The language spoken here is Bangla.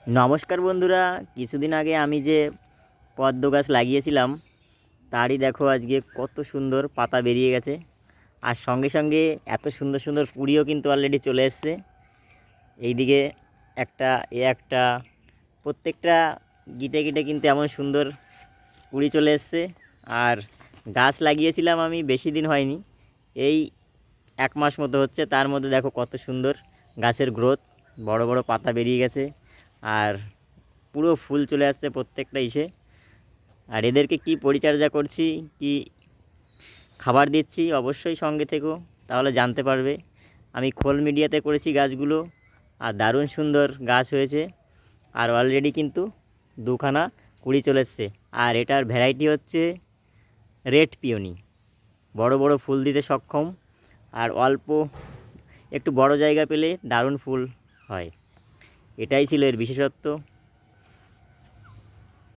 নমস্কার বন্ধুরা, কিছুদিন আগে আমি যে পদ্ম গাছ লাগিয়েছিলাম তারই দেখো আজকে কত সুন্দর পাতা বেরিয়ে গেছে। আর সঙ্গে সঙ্গে এত সুন্দর সুন্দর কুঁড়িও কিন্তু অলরেডি চলে এসছে। এইদিকে একটা প্রত্যেকটা গিটে গিটে কিন্তু এমন সুন্দর কুঁড়ি চলে এসছে। আর গাছ লাগিয়েছিলাম আমি বেশি দিন হয়নি, এই 1 মাস মতো হচ্ছে। তার মধ্যে দেখো কত সুন্দর গাছের গ্রোথ, বড় বড় পাতা বেরিয়ে গেছে আর পুরো ফুল চলে আসছে প্রত্যেকটা ইসে। আর এদেরকে কি পরিচর্যা করছি, কি খাবার দিচ্ছি, অবশ্যই সঙ্গে থেকো, তাহলে জানতে পারবে। আমি খোল মিডিয়াতে করেছি গাছগুলো, আর দারুণ সুন্দর গাছ হয়েছে। আর অলরেডি কিন্তু 2খানা কুড়ি চলে এসছে। আর এটার ভ্যারাইটি হচ্ছে রেড পিওনি, বড় বড় ফুল দিতে সক্ষম। আর অল্প একটু বড় জায়গা পেলে দারুণ ফুল হয়, এটাই ছিল এর বিশেষত্ব।